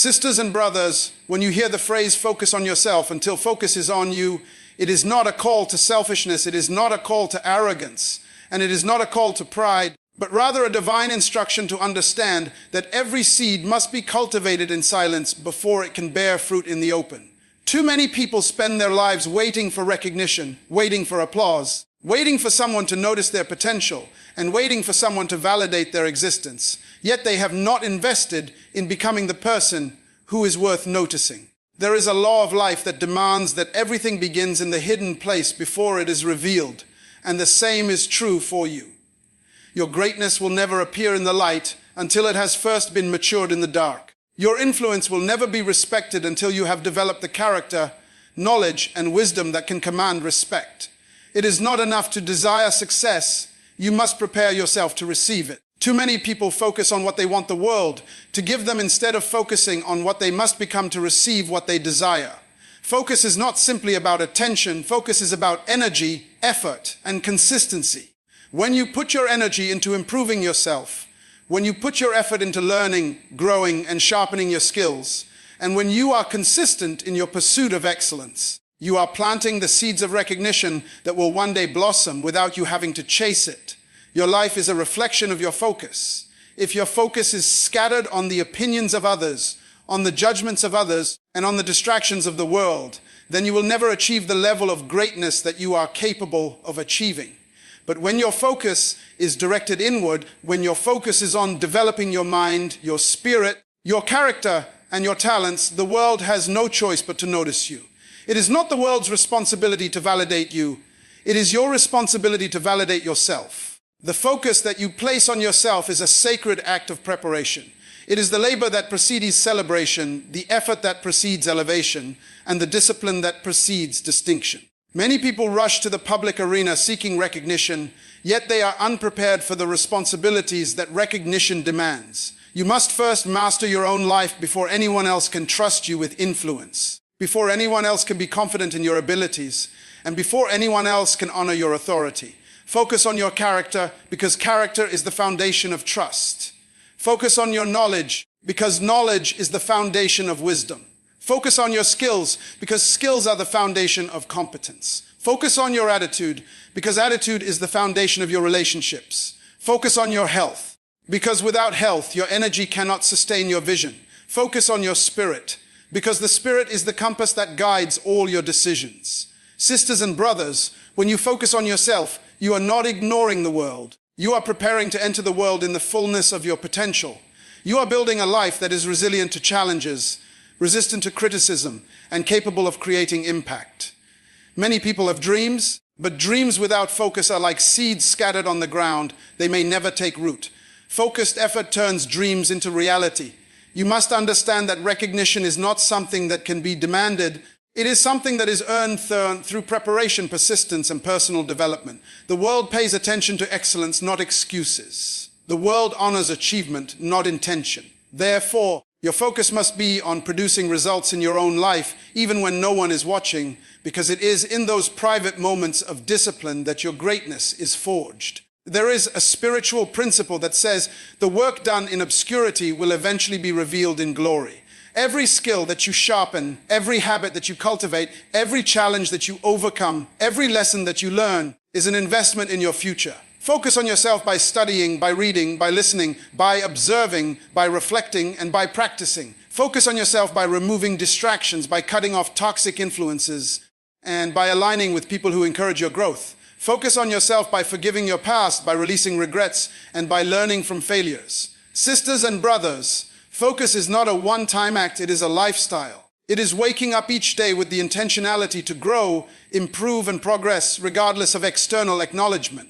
Sisters and brothers, when you hear the phrase focus on yourself until focus is on you, it is not a call to selfishness, it is not a call to arrogance, and it is not a call to pride, but rather a divine instruction to understand that every seed must be cultivated in silence before it can bear fruit in the open. Too many people spend their lives waiting for recognition, waiting for applause, waiting for someone to notice their potential, and waiting for someone to validate their existence. Yet they have not invested in becoming the person who is worth noticing. There is a law of life that demands that everything begins in the hidden place before it is revealed, and the same is true for you. Your greatness will never appear in the light until it has first been matured in the dark. Your influence will never be respected until you have developed the character, knowledge, and wisdom that can command respect. It is not enough to desire success, you must prepare yourself to receive it. Too many people focus on what they want the world to give them instead of focusing on what they must become to receive what they desire. Focus is not simply about attention, focus is about energy, effort, and consistency. When you put your energy into improving yourself, when you put your effort into learning, growing, and sharpening your skills, and when you are consistent in your pursuit of excellence, you are planting the seeds of recognition that will one day blossom without you having to chase it. Your life is a reflection of your focus. If your focus is scattered on the opinions of others, on the judgments of others, and on the distractions of the world, then you will never achieve the level of greatness that you are capable of achieving. But when your focus is directed inward, when your focus is on developing your mind, your spirit, your character, and your talents, the world has no choice but to notice you. It is not the world's responsibility to validate you. It is your responsibility to validate yourself. The focus that you place on yourself is a sacred act of preparation. It is the labor that precedes celebration, the effort that precedes elevation, and the discipline that precedes distinction. Many people rush to the public arena seeking recognition, yet they are unprepared for the responsibilities that recognition demands. You must first master your own life before anyone else can trust you with influence, before anyone else can be confident in your abilities, and before anyone else can honor your authority. Focus on your character because character is the foundation of trust. Focus on your knowledge because knowledge is the foundation of wisdom. Focus on your skills because skills are the foundation of competence. Focus on your attitude because attitude is the foundation of your relationships. Focus on your health because without health, your energy cannot sustain your vision. Focus on your spirit because the spirit is the compass that guides all your decisions. Sisters and brothers, when you focus on yourself, you are not ignoring the world. You are preparing to enter the world in the fullness of your potential. You are building a life that is resilient to challenges, resistant to criticism, and capable of creating impact. Many people have dreams, but dreams without focus are like seeds scattered on the ground. They may never take root. Focused effort turns dreams into reality. You must understand that recognition is not something that can be demanded. It is something that is earned through preparation, persistence, and personal development. The world pays attention to excellence, not excuses. The world honors achievement, not intention. Therefore, your focus must be on producing results in your own life, even when no one is watching, because it is in those private moments of discipline that your greatness is forged. There is a spiritual principle that says the work done in obscurity will eventually be revealed in glory. Every skill that you sharpen, every habit that you cultivate, every challenge that you overcome, every lesson that you learn is an investment in your future. Focus on yourself by studying, by reading, by listening, by observing, by reflecting, and by practicing. Focus on yourself by removing distractions, by cutting off toxic influences, and by aligning with people who encourage your growth. Focus on yourself by forgiving your past, by releasing regrets, and by learning from failures. Sisters and brothers, focus is not a one-time act, it is a lifestyle. It is waking up each day with the intentionality to grow, improve, and progress regardless of external acknowledgement.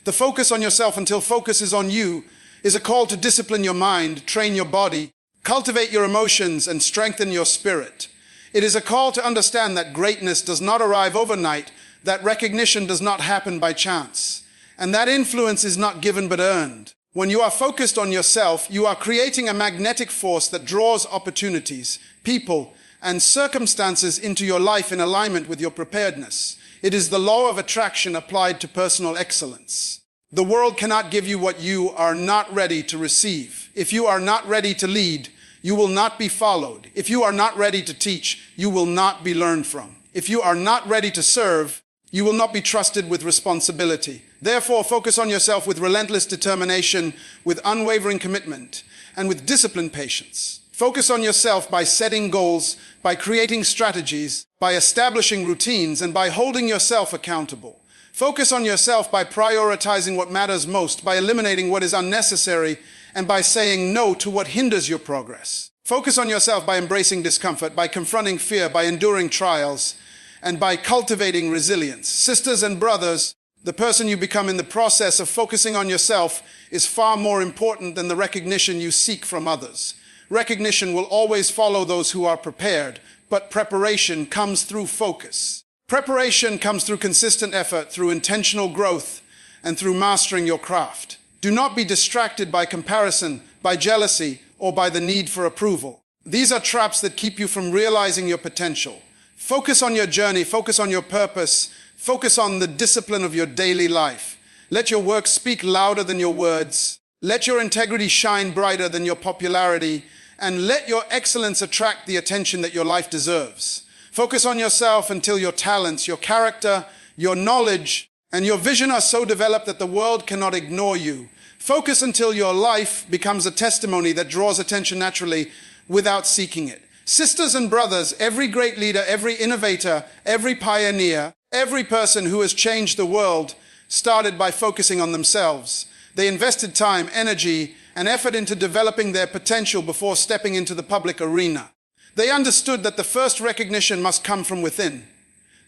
The focus on yourself until focus is on you is a call to discipline your mind, train your body, cultivate your emotions, and strengthen your spirit. It is a call to understand that greatness does not arrive overnight, that recognition does not happen by chance, and that influence is not given but earned. When you are focused on yourself, you are creating a magnetic force that draws opportunities, people, and circumstances into your life in alignment with your preparedness. It is the law of attraction applied to personal excellence. The world cannot give you what you are not ready to receive. If you are not ready to lead, you will not be followed. If you are not ready to teach, you will not be learned from. If you are not ready to serve, you will not be trusted with responsibility. Therefore, focus on yourself with relentless determination, with unwavering commitment, and with disciplined patience. Focus on yourself by setting goals, by creating strategies, by establishing routines, and by holding yourself accountable. Focus on yourself by prioritizing what matters most, by eliminating what is unnecessary, and by saying no to what hinders your progress. Focus on yourself by embracing discomfort, by confronting fear, by enduring trials, and by cultivating resilience. Sisters and brothers, the person you become in the process of focusing on yourself is far more important than the recognition you seek from others. Recognition will always follow those who are prepared, but preparation comes through focus. Preparation comes through consistent effort, through intentional growth, and through mastering your craft. Do not be distracted by comparison, by jealousy, or by the need for approval. These are traps that keep you from realizing your potential. Focus on your journey, focus on your purpose, focus on the discipline of your daily life. Let your work speak louder than your words. Let your integrity shine brighter than your popularity, and let your excellence attract the attention that your life deserves. Focus on yourself until your talents, your character, your knowledge, and your vision are so developed that the world cannot ignore you. Focus until your life becomes a testimony that draws attention naturally without seeking it. Sisters and brothers, every great leader, every innovator, every pioneer, every person who has changed the world started by focusing on themselves. They invested time, energy, and effort into developing their potential before stepping into the public arena. They understood that the first recognition must come from within.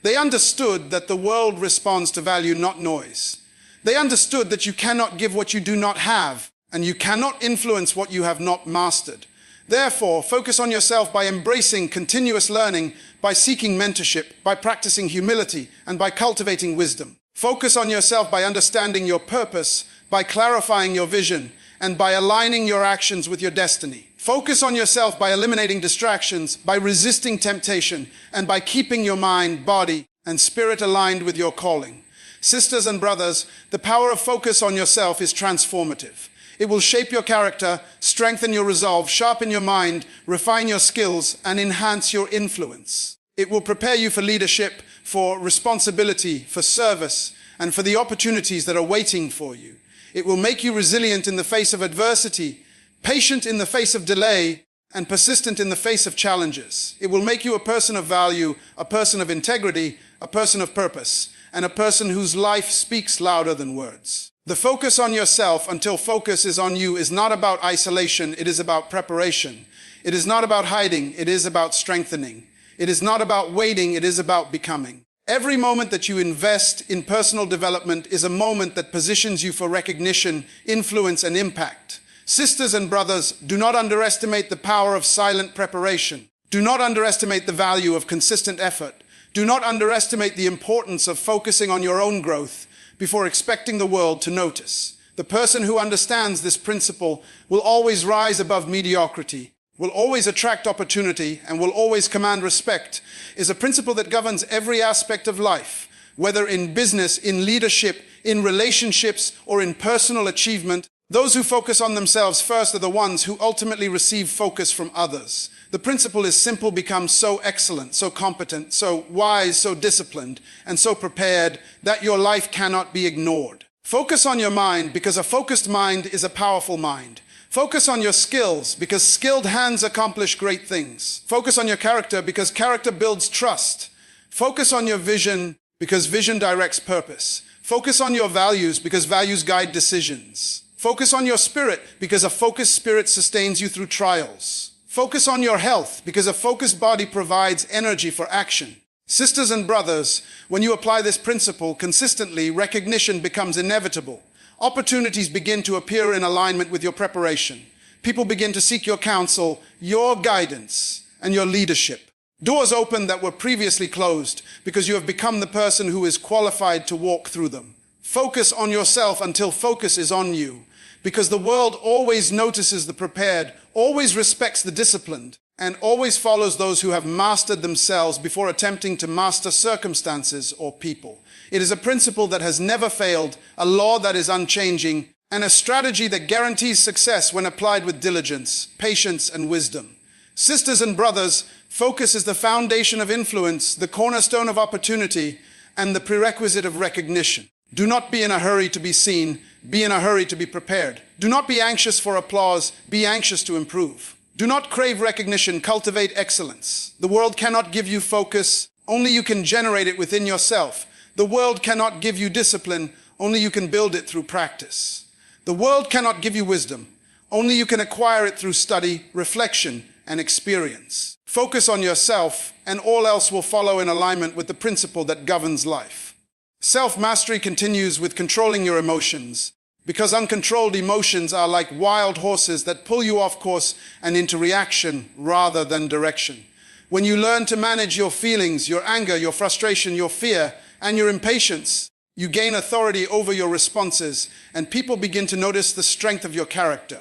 They understood that the world responds to value, not noise. They understood that you cannot give what you do not have, and you cannot influence what you have not mastered. Therefore, focus on yourself by embracing continuous learning, by seeking mentorship, by practicing humility, and by cultivating wisdom. Focus on yourself by understanding your purpose, by clarifying your vision, and by aligning your actions with your destiny. Focus on yourself by eliminating distractions, by resisting temptation, and by keeping your mind, body, and spirit aligned with your calling. Sisters and brothers, the power of focus on yourself is transformative. It will shape your character, strengthen your resolve, sharpen your mind, refine your skills, and enhance your influence. It will prepare you for leadership, for responsibility, for service, and for the opportunities that are waiting for you. It will make you resilient in the face of adversity, patient in the face of delay, and persistent in the face of challenges. It will make you a person of value, a person of integrity, a person of purpose, and a person whose life speaks louder than words. The focus on yourself until focus is on you is not about isolation, it is about preparation. It is not about hiding, it is about strengthening. It is not about waiting, it is about becoming. Every moment that you invest in personal development is a moment that positions you for recognition, influence, and impact. Sisters and brothers, do not underestimate the power of silent preparation. Do not underestimate the value of consistent effort. Do not underestimate the importance of focusing on your own growth before expecting the world to notice. The person who understands this principle will always rise above mediocrity, will always attract opportunity, and will always command respect, is a principle that governs every aspect of life, whether in business, in leadership, in relationships, or in personal achievement. Those who focus on themselves first are the ones who ultimately receive focus from others. The principle is simple: become so excellent, so competent, so wise, so disciplined, and so prepared that your life cannot be ignored. Focus on your mind, because a focused mind is a powerful mind. Focus on your skills, because skilled hands accomplish great things. Focus on your character, because character builds trust. Focus on your vision, because vision directs purpose. Focus on your values, because values guide decisions. Focus on your spirit, because a focused spirit sustains you through trials. Focus on your health, because a focused body provides energy for action. Sisters and brothers, when you apply this principle consistently, recognition becomes inevitable. Opportunities begin to appear in alignment with your preparation. People begin to seek your counsel, your guidance, and your leadership. Doors open that were previously closed because you have become the person who is qualified to walk through them. Focus on yourself until focus is on you, because the world always notices the prepared, always respects the disciplined, and always follows those who have mastered themselves before attempting to master circumstances or people. It is a principle that has never failed, a law that is unchanging, and a strategy that guarantees success when applied with diligence, patience, and wisdom. Sisters and brothers, focus is the foundation of influence, the cornerstone of opportunity, and the prerequisite of recognition. Do not be in a hurry to be seen, be in a hurry to be prepared. Do not be anxious for applause, be anxious to improve. Do not crave recognition, cultivate excellence. The world cannot give you focus, only you can generate it within yourself. The world cannot give you discipline, only you can build it through practice. The world cannot give you wisdom, only you can acquire it through study, reflection, and experience. Focus on yourself, and all else will follow in alignment with the principle that governs life. Self-mastery continues with controlling your emotions, because uncontrolled emotions are like wild horses that pull you off course and into reaction rather than direction. When you learn to manage your feelings, your anger, your frustration, your fear, and your impatience, you gain authority over your responses, and people begin to notice the strength of your character.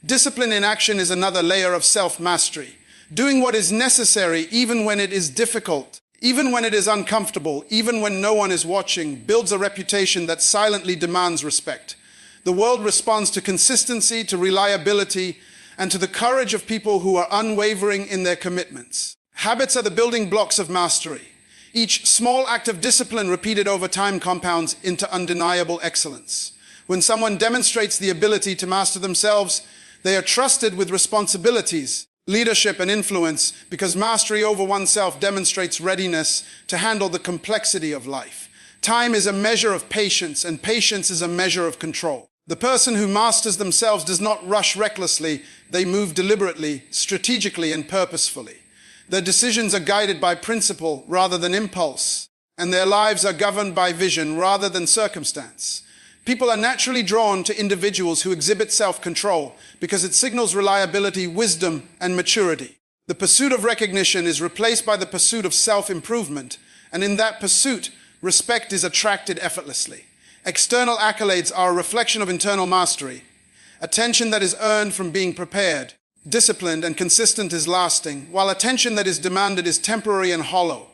Discipline in action is another layer of self-mastery. Doing what is necessary even when it is difficult, even when it is uncomfortable, even when no one is watching, builds a reputation that silently demands respect. The world responds to consistency, to reliability, and to the courage of people who are unwavering in their commitments. Habits are the building blocks of mastery. Each small act of discipline repeated over time compounds into undeniable excellence. When someone demonstrates the ability to master themselves, they are trusted with responsibilities, leadership, and influence, because mastery over oneself demonstrates readiness to handle the complexity of life. Time is a measure of patience, and patience is a measure of control. The person who masters themselves does not rush recklessly, they move deliberately, strategically, and purposefully. Their decisions are guided by principle rather than impulse, and their lives are governed by vision rather than circumstance. People are naturally drawn to individuals who exhibit self-control because it signals reliability, wisdom, and maturity. The pursuit of recognition is replaced by the pursuit of self-improvement, and in that pursuit, respect is attracted effortlessly. External accolades are a reflection of internal mastery. Attention that is earned from being prepared, disciplined, and consistent is lasting, while attention that is demanded is temporary and hollow.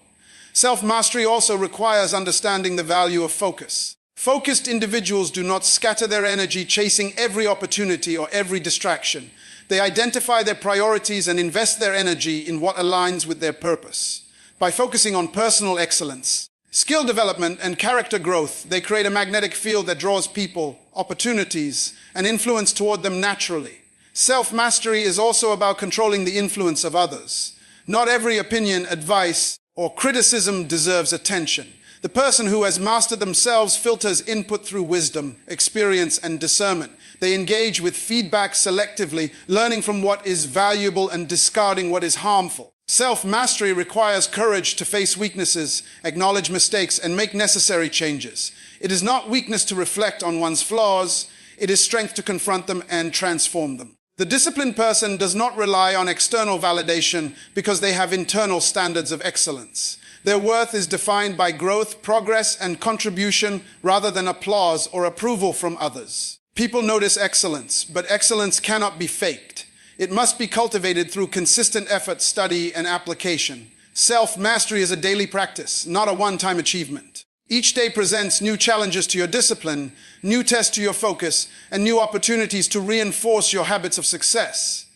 Self-mastery also requires understanding the value of focus. Focused individuals do not scatter their energy chasing every opportunity or every distraction. They identify their priorities and invest their energy in what aligns with their purpose. By focusing on personal excellence, skill development, and character growth, they create a magnetic field that draws people, opportunities, and influence toward them naturally. Self-mastery is also about controlling the influence of others. Not every opinion, advice, or criticism deserves attention. The person who has mastered themselves filters input through wisdom, experience, and discernment. They engage with feedback selectively, learning from what is valuable and discarding what is harmful. Self-mastery requires courage to face weaknesses, acknowledge mistakes, and make necessary changes. It is not weakness to reflect on one's flaws, it is strength to confront them and transform them. The disciplined person does not rely on external validation because they have internal standards of excellence. Their worth is defined by growth, progress, and contribution rather than applause or approval from others. People notice excellence, but excellence cannot be faked. It must be cultivated through consistent effort, study, and application. Self-mastery is a daily practice, not a one-time achievement. Each day presents new challenges to your discipline, new tests to your focus, and new opportunities to reinforce your habits of success.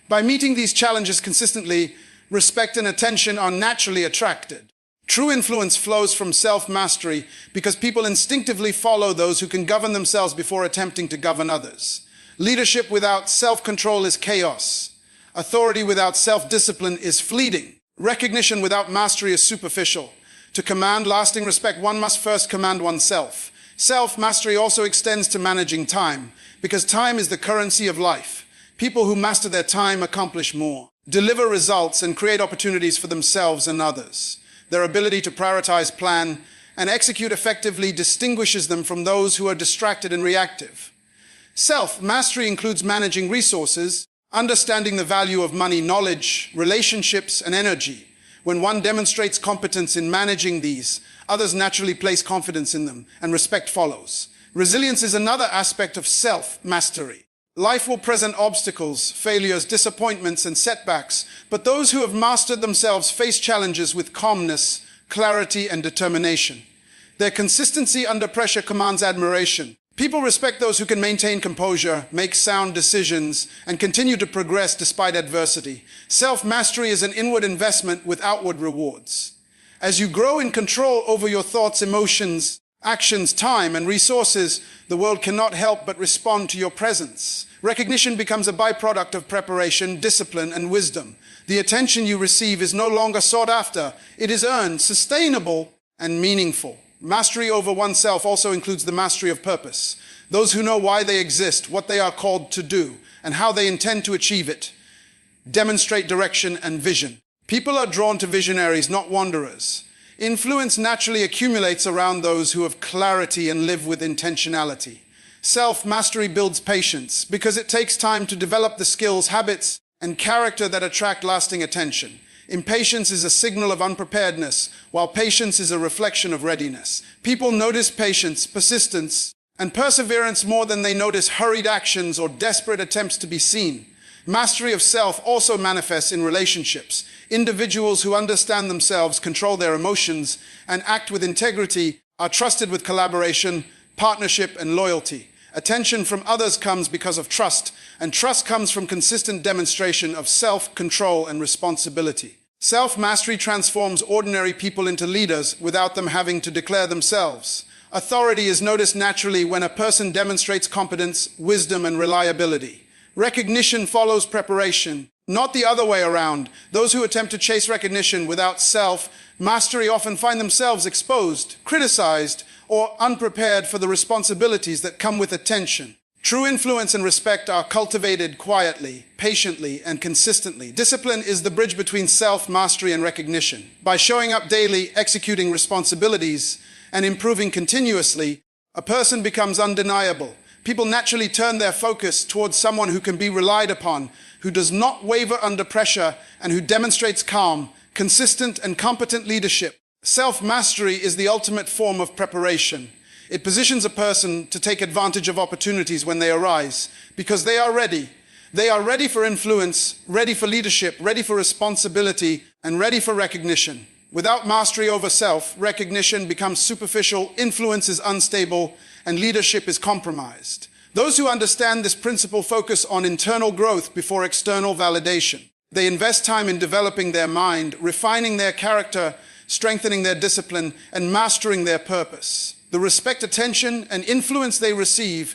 By meeting these challenges consistently, respect and attention are naturally attracted. True influence flows from self-mastery because people instinctively follow those who can govern themselves before attempting to govern others. Leadership without self-control is chaos. Authority without self-discipline is fleeting. Recognition without mastery is superficial. To command lasting respect, one must first command oneself. Self-mastery also extends to managing time, because time is the currency of life. People who master their time accomplish more, deliver results, and create opportunities for themselves and others. Their ability to prioritize, plan, and execute effectively distinguishes them from those who are distracted and reactive. Self-mastery includes managing resources, understanding the value of money, knowledge, relationships, and energy. When one demonstrates competence in managing these, others naturally place confidence in them, and respect follows. Resilience is another aspect of self-mastery. Life will present obstacles, failures, disappointments, and setbacks, but those who have mastered themselves face challenges with calmness, clarity, and determination. Their consistency under pressure commands admiration. People respect those who can maintain composure, make sound decisions, and continue to progress despite adversity. Self-mastery is an inward investment with outward rewards. As you grow in control over your thoughts, emotions, actions, time, and resources, the world cannot help but respond to your presence. Recognition becomes a byproduct of preparation, discipline, and wisdom. The attention you receive is no longer sought after. It is earned, sustainable, and meaningful. Mastery over oneself also includes the mastery of purpose. Those who know why they exist, what they are called to do, and how they intend to achieve it, demonstrate direction and vision. People are drawn to visionaries, not wanderers. Influence naturally accumulates around those who have clarity and live with intentionality. Self-mastery builds patience because it takes time to develop the skills, habits, and character that attract lasting attention. Impatience is a signal of unpreparedness, while patience is a reflection of readiness. People notice patience, persistence, and perseverance more than they notice hurried actions or desperate attempts to be seen. Mastery of self also manifests in relationships. Individuals who understand themselves, control their emotions, and act with integrity are trusted with collaboration, partnership, and loyalty. Attention from others comes because of trust, and trust comes from consistent demonstration of self-control and responsibility. Self-mastery transforms ordinary people into leaders without them having to declare themselves. Authority is noticed naturally when a person demonstrates competence, wisdom, and reliability. Recognition follows preparation, not the other way around. Those who attempt to chase recognition without self-mastery often find themselves exposed, criticized, or unprepared for the responsibilities that come with attention. True influence and respect are cultivated quietly, patiently, and consistently. Discipline is the bridge between self-mastery and recognition. By showing up daily, executing responsibilities, and improving continuously, a person becomes undeniable. People naturally turn their focus towards someone who can be relied upon, who does not waver under pressure, and who demonstrates calm, consistent, and competent leadership. Self-mastery is the ultimate form of preparation. It positions a person to take advantage of opportunities when they arise, because they are ready. They are ready for influence, ready for leadership, ready for responsibility, and ready for recognition. Without mastery over self, recognition becomes superficial, influence is unstable, and leadership is compromised. Those who understand this principle focus on internal growth before external validation. They invest time in developing their mind, refining their character, strengthening their discipline, and mastering their purpose. The respect, attention, and influence they receive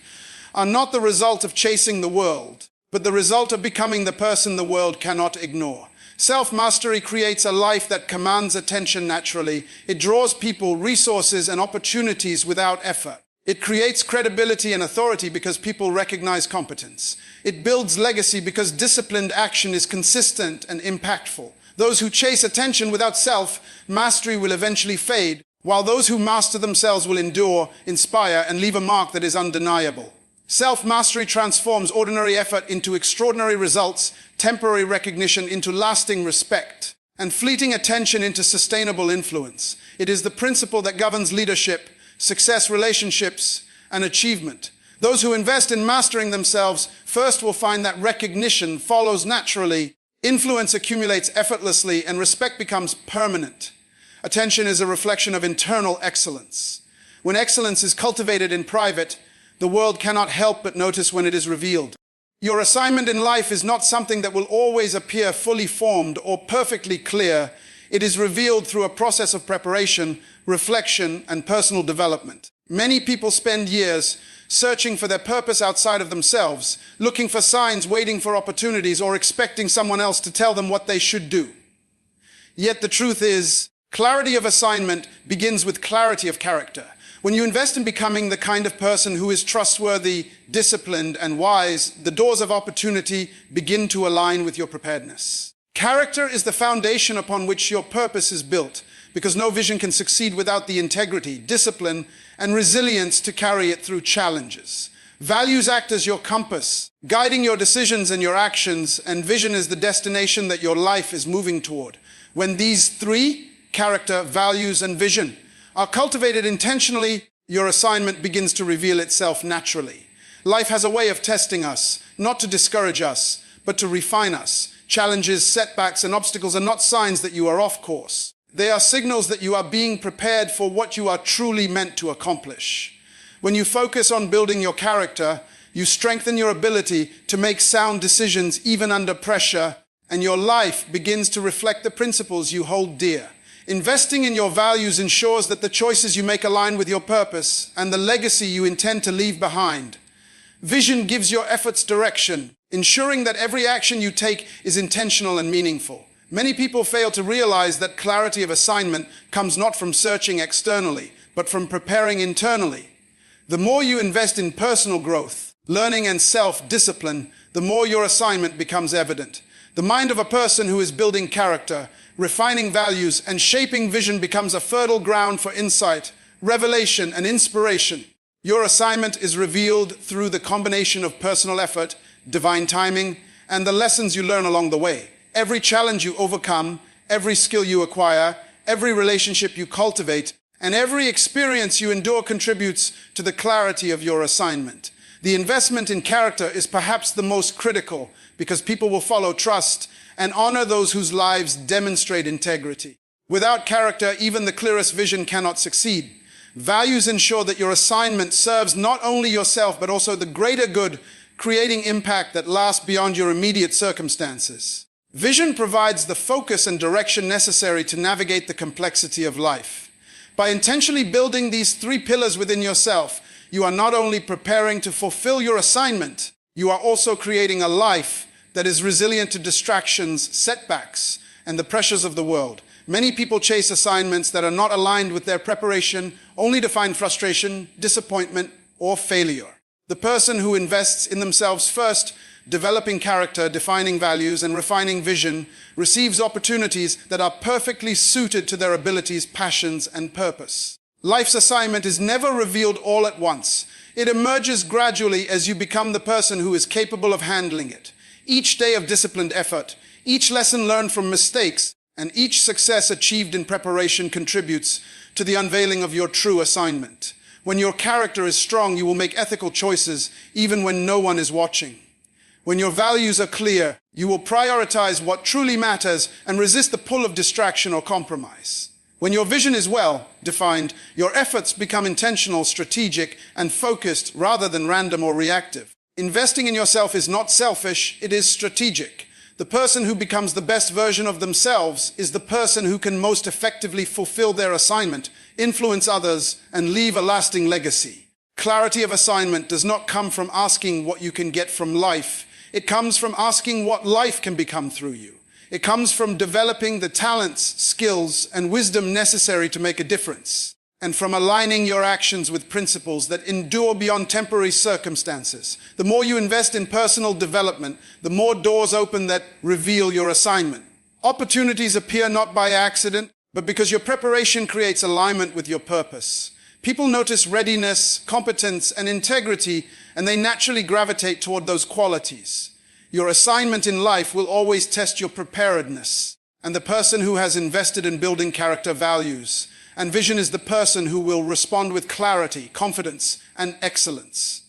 are not the result of chasing the world, but the result of becoming the person the world cannot ignore. Self-mastery creates a life that commands attention naturally. It draws people, resources, and opportunities without effort. It creates credibility and authority because people recognize competence. It builds legacy because disciplined action is consistent and impactful. Those who chase attention without self-mastery will eventually fade, while those who master themselves will endure, inspire, and leave a mark that is undeniable. Self-mastery transforms ordinary effort into extraordinary results, temporary recognition into lasting respect, and fleeting attention into sustainable influence. It is the principle that governs leadership, success, relationships, and achievement. Those who invest in mastering themselves first will find that recognition follows naturally, influence accumulates effortlessly, and respect becomes permanent. Attention is a reflection of internal excellence. When excellence is cultivated in private, the world cannot help but notice when it is revealed. Your assignment in life is not something that will always appear fully formed or perfectly clear. It is revealed through a process of preparation, reflection, and personal development. Many people spend years searching for their purpose outside of themselves, looking for signs, waiting for opportunities, or expecting someone else to tell them what they should do. Yet the truth is, clarity of assignment begins with clarity of character. When you invest in becoming the kind of person who is trustworthy, disciplined, and wise, the doors of opportunity begin to align with your preparedness. Character is the foundation upon which your purpose is built, because no vision can succeed without the integrity, discipline, and resilience to carry it through challenges. Values act as your compass, guiding your decisions and your actions, and vision is the destination that your life is moving toward. When these three, character, values, and vision, are cultivated intentionally, your assignment begins to reveal itself naturally. Life has a way of testing us, not to discourage us, but to refine us. Challenges, setbacks, and obstacles are not signs that you are off course. They are signals that you are being prepared for what you are truly meant to accomplish. When you focus on building your character, you strengthen your ability to make sound decisions even under pressure, and your life begins to reflect the principles you hold dear. Investing in your values ensures that the choices you make align with your purpose and the legacy you intend to leave behind. Vision gives your efforts direction, ensuring that every action you take is intentional and meaningful. Many people fail to realize that clarity of assignment comes not from searching externally, but from preparing internally. The more you invest in personal growth, learning, and self-discipline, the more your assignment becomes evident. The mind of a person who is building character, refining values, and shaping vision becomes a fertile ground for insight, revelation, and inspiration. Your assignment is revealed through the combination of personal effort, divine timing, and the lessons you learn along the way. Every challenge you overcome, every skill you acquire, every relationship you cultivate, and every experience you endure contributes to the clarity of your assignment. The investment in character is perhaps the most critical, because people will follow, trust, and honor those whose lives demonstrate integrity. Without character, even the clearest vision cannot succeed. Values ensure that your assignment serves not only yourself, but also the greater good, creating impact that lasts beyond your immediate circumstances. Vision provides the focus and direction necessary to navigate the complexity of life. By intentionally building these three pillars within yourself, you are not only preparing to fulfill your assignment, you are also creating a life that is resilient to distractions, setbacks, and the pressures of the world. Many people chase assignments that are not aligned with their preparation, only to find frustration, disappointment, or failure. The person who invests in themselves first, developing character, defining values, and refining vision, receives opportunities that are perfectly suited to their abilities, passions, and purpose. Life's assignment is never revealed all at once. It emerges gradually as you become the person who is capable of handling it. Each day of disciplined effort, each lesson learned from mistakes, and each success achieved in preparation contributes to the unveiling of your true assignment. When your character is strong, you will make ethical choices even when no one is watching. When your values are clear, you will prioritize what truly matters and resist the pull of distraction or compromise. When your vision is well defined, your efforts become intentional, strategic, and focused rather than random or reactive. Investing in yourself is not selfish, it is strategic. The person who becomes the best version of themselves is the person who can most effectively fulfill their assignment, influence others, and leave a lasting legacy. Clarity of assignment does not come from asking what you can get from life. It comes from asking what life can become through you. It comes from developing the talents, skills, and wisdom necessary to make a difference, and from aligning your actions with principles that endure beyond temporary circumstances. The more you invest in personal development, the more doors open that reveal your assignment. Opportunities appear not by accident, but because your preparation creates alignment with your purpose. People notice readiness, competence, and integrity, and they naturally gravitate toward those qualities. Your assignment in life will always test your preparedness, and the person who has invested in building character, values, and vision is the person who will respond with clarity, confidence, and excellence.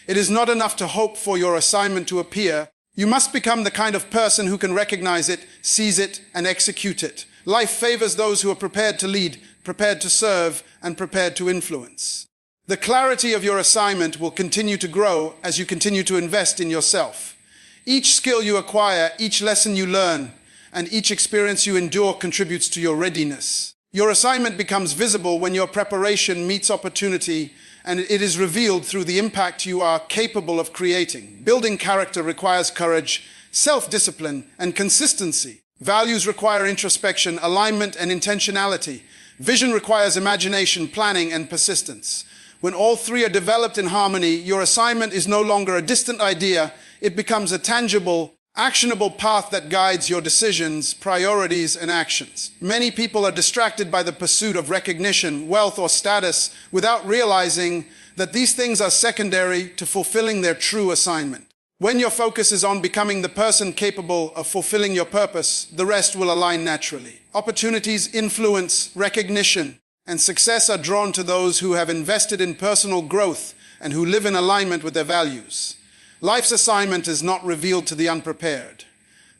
It is not enough to hope for your assignment to appear. You must become the kind of person who can recognize it, seize it, and execute it. Life favors those who are prepared to lead, prepared to serve, and prepared to influence. The clarity of your assignment will continue to grow as you continue to invest in yourself. Each skill you acquire, each lesson you learn, and each experience you endure contributes to your readiness. Your assignment becomes visible when your preparation meets opportunity, and it is revealed through the impact you are capable of creating. Building character requires courage, self-discipline, and consistency. Values require introspection, alignment, and intentionality. Vision requires imagination, planning, and persistence. When all three are developed in harmony, your assignment is no longer a distant idea. It becomes a tangible, actionable path that guides your decisions, priorities, and actions. Many people are distracted by the pursuit of recognition, wealth, or status without realizing that these things are secondary to fulfilling their true assignment. When your focus is on becoming the person capable of fulfilling your purpose, the rest will align naturally. Opportunities, influence, recognition, and success are drawn to those who have invested in personal growth and who live in alignment with their values. Life's assignment is not revealed to the unprepared.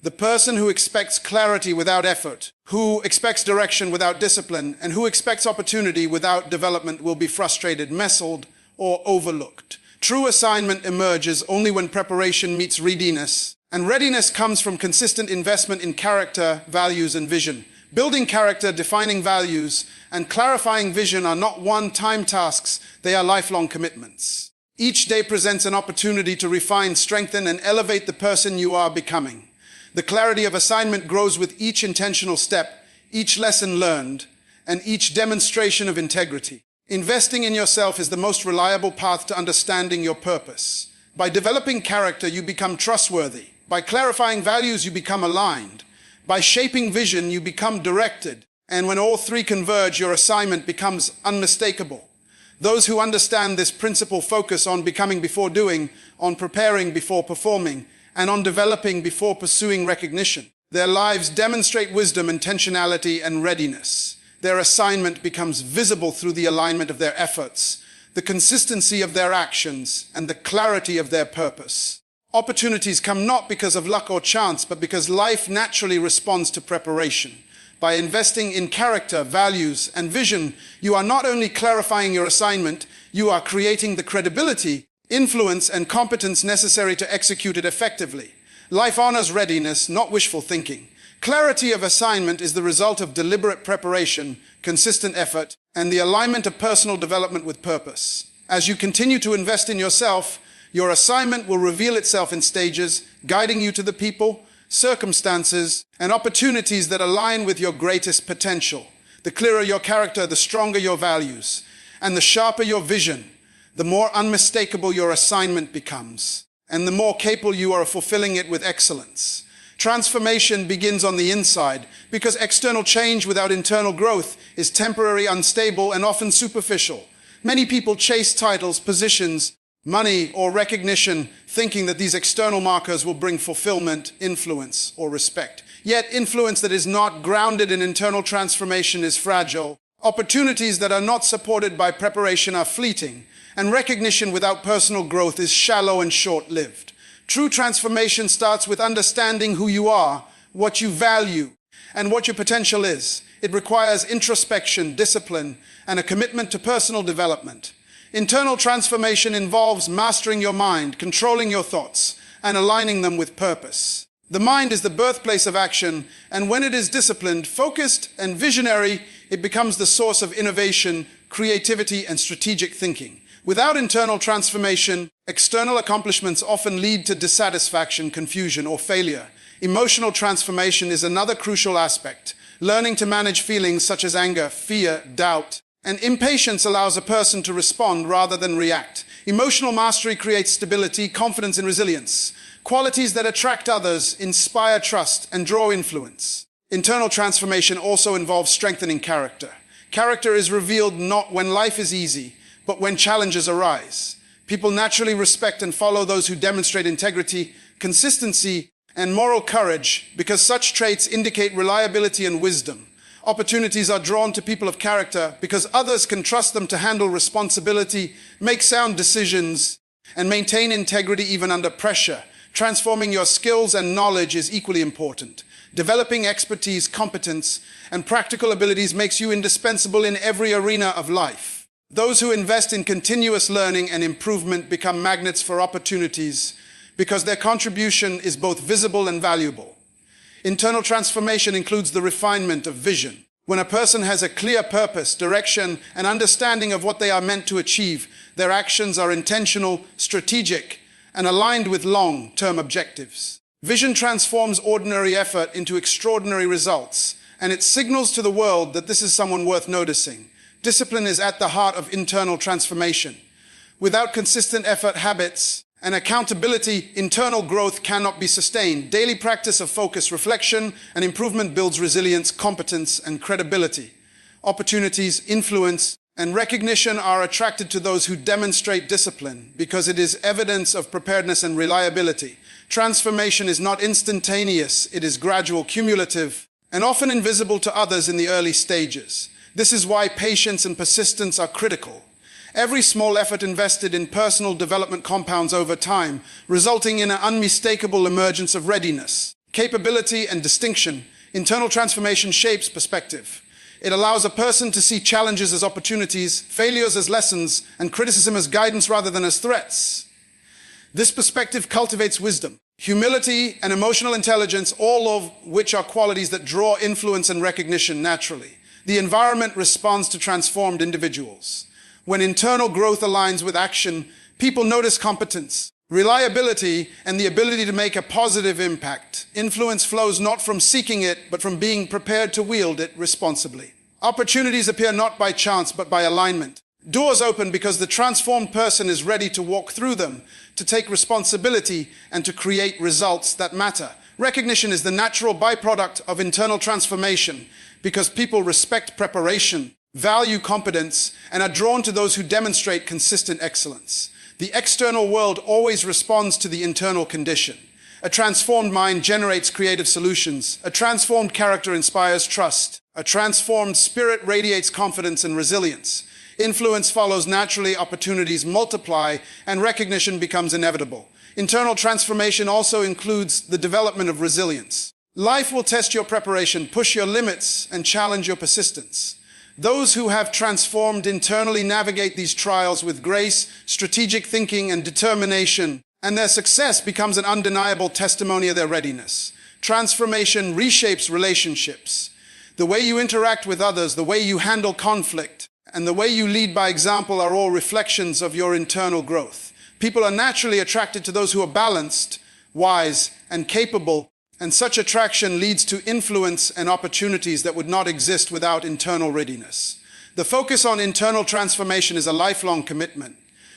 The person who expects clarity without effort, who expects direction without discipline, and who expects opportunity without development will be frustrated, messled, or overlooked. True assignment emerges only when preparation meets readiness, and readiness comes from consistent investment in character, values, and vision. Building character, defining values, and clarifying vision are not one-time tasks, they are lifelong commitments. Each day presents an opportunity to refine, strengthen, and elevate the person you are becoming. The clarity of assignment grows with each intentional step, each lesson learned, and each demonstration of integrity. Investing in yourself is the most reliable path to understanding your purpose. By developing character, you become trustworthy. By clarifying values, you become aligned. By shaping vision, you become directed. And when all three converge, your assignment becomes unmistakable. Those who understand this principle focus on becoming before doing, on preparing before performing, and on developing before pursuing recognition. Their lives demonstrate wisdom, intentionality, and readiness. Their assignment becomes visible through the alignment of their efforts, the consistency of their actions, and the clarity of their purpose. Opportunities come not because of luck or chance, but because life naturally responds to preparation. By investing in character, values, and vision, you are not only clarifying your assignment, you are creating the credibility, influence, and competence necessary to execute it effectively. Life honors readiness, not wishful thinking. Clarity of assignment is the result of deliberate preparation, consistent effort, and the alignment of personal development with purpose. As you continue to invest in yourself, your assignment will reveal itself in stages, guiding you to the people, circumstances, and opportunities that align with your greatest potential. The clearer your character, the stronger your values, and the sharper your vision, the more unmistakable your assignment becomes, and the more capable you are of fulfilling it with excellence. Transformation begins on the inside, because external change without internal growth is temporary, unstable, and often superficial. Many people chase titles, positions, money, or recognition, thinking that these external markers will bring fulfillment, influence, or respect. Yet influence that is not grounded in internal transformation is fragile. Opportunities that are not supported by preparation are fleeting, and recognition without personal growth is shallow and short-lived. True transformation starts with understanding who you are, what you value, and what your potential is. It requires introspection, discipline, and a commitment to personal development. Internal transformation involves mastering your mind, controlling your thoughts, and aligning them with purpose. The mind is the birthplace of action, and when it is disciplined, focused, and visionary, it becomes the source of innovation, creativity, and strategic thinking. Without internal transformation, external accomplishments often lead to dissatisfaction, confusion, or failure. Emotional transformation is another crucial aspect. Learning to manage feelings such as anger, fear, doubt, and impatience allows a person to respond rather than react. Emotional mastery creates stability, confidence, and resilience, qualities that attract others, inspire trust, and draw influence. Internal transformation also involves strengthening character. Character is revealed not when life is easy, but when challenges arise. People naturally respect and follow those who demonstrate integrity, consistency, and moral courage because such traits indicate reliability and wisdom. Opportunities are drawn to people of character because others can trust them to handle responsibility, make sound decisions, and maintain integrity even under pressure. Transforming your skills and knowledge is equally important. Developing expertise, competence, and practical abilities makes you indispensable in every arena of life. Those who invest in continuous learning and improvement become magnets for opportunities because their contribution is both visible and valuable. Internal transformation includes the refinement of vision. When a person has a clear purpose, direction, and understanding of what they are meant to achieve, their actions are intentional, strategic, and aligned with long-term objectives. Vision transforms ordinary effort into extraordinary results, and it signals to the world that this is someone worth noticing. Discipline is at the heart of internal transformation. Without consistent effort habits and accountability, internal growth cannot be sustained. Daily practice of focus, reflection, and improvement builds resilience, competence, and credibility. Opportunities, influence, and recognition are attracted to those who demonstrate discipline because it is evidence of preparedness and reliability. Transformation is not instantaneous, it is gradual, cumulative, and often invisible to others in the early stages. This is why patience and persistence are critical. Every small effort invested in personal development compounds over time, resulting in an unmistakable emergence of readiness, capability, and distinction. Internal transformation shapes perspective. It allows a person to see challenges as opportunities, failures as lessons, and criticism as guidance rather than as threats. This perspective cultivates wisdom, humility, and emotional intelligence, all of which are qualities that draw influence and recognition naturally. The environment responds to transformed individuals. When internal growth aligns with action, people notice competence, reliability, and the ability to make a positive impact. Influence flows not from seeking it, but from being prepared to wield it responsibly. Opportunities appear not by chance, but by alignment. Doors open because the transformed person is ready to walk through them, to take responsibility, and to create results that matter. Recognition is the natural byproduct of internal transformation because people respect preparation, value competence, and are drawn to those who demonstrate consistent excellence. The external world always responds to the internal condition. A transformed mind generates creative solutions. A transformed character inspires trust. A transformed spirit radiates confidence and resilience. Influence follows naturally, opportunities multiply, and recognition becomes inevitable. Internal transformation also includes the development of resilience. Life will test your preparation, push your limits, and challenge your persistence. Those who have transformed internally navigate these trials with grace, strategic thinking, and determination, and their success becomes an undeniable testimony of their readiness. Transformation reshapes relationships. The way you interact with others, the way you handle conflict, and the way you lead by example are all reflections of your internal growth. People are naturally attracted to those who are balanced, wise, and capable, and such attraction leads to influence and opportunities that would not exist without internal readiness. The focus on internal transformation is a lifelong commitment.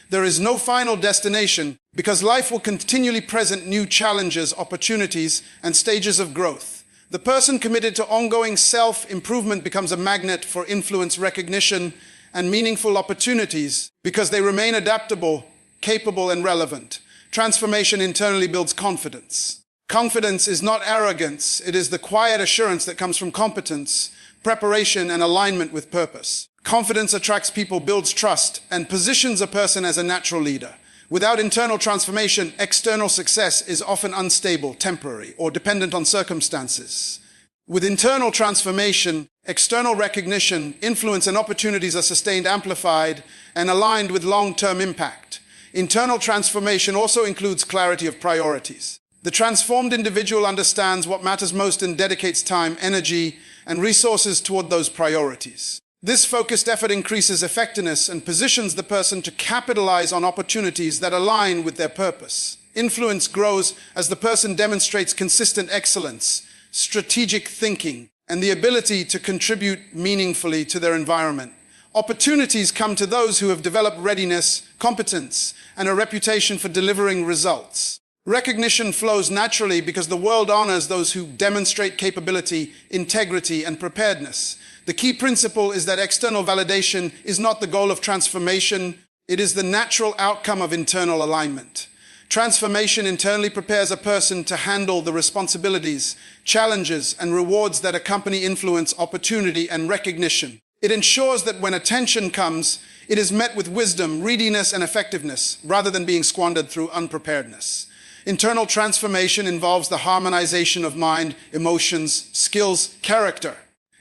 There is no final destination because life will continually present new challenges, opportunities, and stages of growth. The person committed to ongoing self-improvement becomes a magnet for influence, recognition, and meaningful opportunities because they remain adaptable, capable, and relevant. Transformation internally builds confidence. Confidence is not arrogance. It is the quiet assurance that comes from competence, preparation, and alignment with purpose. Confidence attracts people, builds trust, and positions a person as a natural leader. Without internal transformation, external success is often unstable, temporary, or dependent on circumstances. With internal transformation, external recognition, influence, and opportunities are sustained, amplified, and aligned with long-term impact. Internal transformation also includes clarity of priorities. The transformed individual understands what matters most and dedicates time, energy, and resources toward those priorities. This focused effort increases effectiveness and positions the person to capitalize on opportunities that align with their purpose. Influence grows as the person demonstrates consistent excellence, strategic thinking, and the ability to contribute meaningfully to their environment. Opportunities come to those who have developed readiness, competence, and a reputation for delivering results. Recognition flows naturally because the world honors those who demonstrate capability, integrity, and preparedness. The key principle is that external validation is not the goal of transformation. It is the natural outcome of internal alignment. Transformation internally prepares a person to handle the responsibilities, challenges, and rewards that accompany influence, opportunity, and recognition. It ensures that when attention comes, it is met with wisdom, readiness, and effectiveness, rather than being squandered through unpreparedness. Internal transformation involves the harmonization of mind, emotions, skills, character,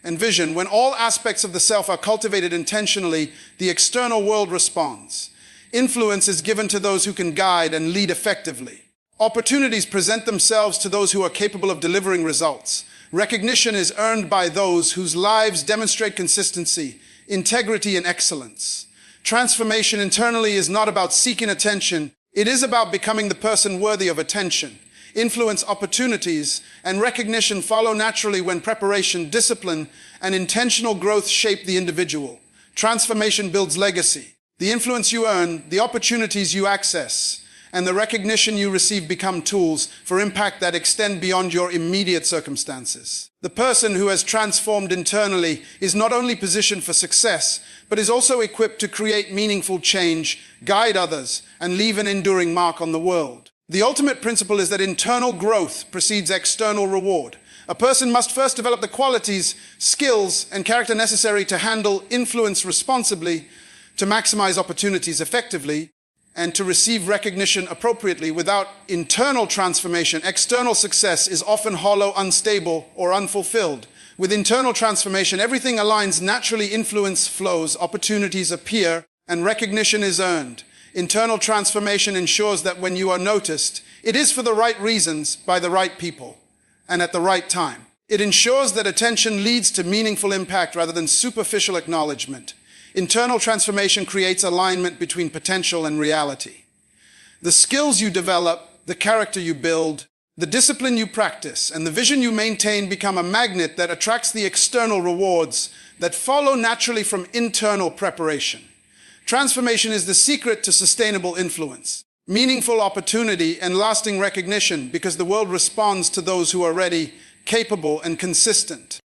and vision. When all aspects of the self are cultivated intentionally, the external world responds. Influence is given to those who can guide and lead effectively. Opportunities present themselves to those who are capable of delivering results. Recognition is earned by those whose lives demonstrate consistency, integrity, and excellence. Transformation internally is not about seeking attention. It is about becoming the person worthy of attention. Influence, opportunities, and recognition follow naturally when preparation, discipline, and intentional growth shape the individual. Transformation builds legacy. The influence you earn, the opportunities you access, and the recognition you receive become tools for impact that extend beyond your immediate circumstances. The person who has transformed internally is not only positioned for success, but is also equipped to create meaningful change, guide others, and leave an enduring mark on the world. The ultimate principle is that internal growth precedes external reward. A person must first develop the qualities, skills, and character necessary to handle influence responsibly, to maximize opportunities effectively, and to receive recognition appropriately. Without internal transformation, external success is often hollow, unstable, or unfulfilled. With internal transformation, everything aligns naturally, influence flows, opportunities appear, and recognition is earned. Internal transformation ensures that when you are noticed, it is for the right reasons, by the right people, and at the right time. It ensures that attention leads to meaningful impact rather than superficial acknowledgement. Internal transformation creates alignment between potential and reality. The skills you develop, the character you build, the discipline you practice, and the vision you maintain become a magnet that attracts the external rewards that follow naturally from internal preparation. Transformation is the secret to sustainable influence, meaningful opportunity, and lasting recognition, because the world responds to those who are ready, capable, and consistent.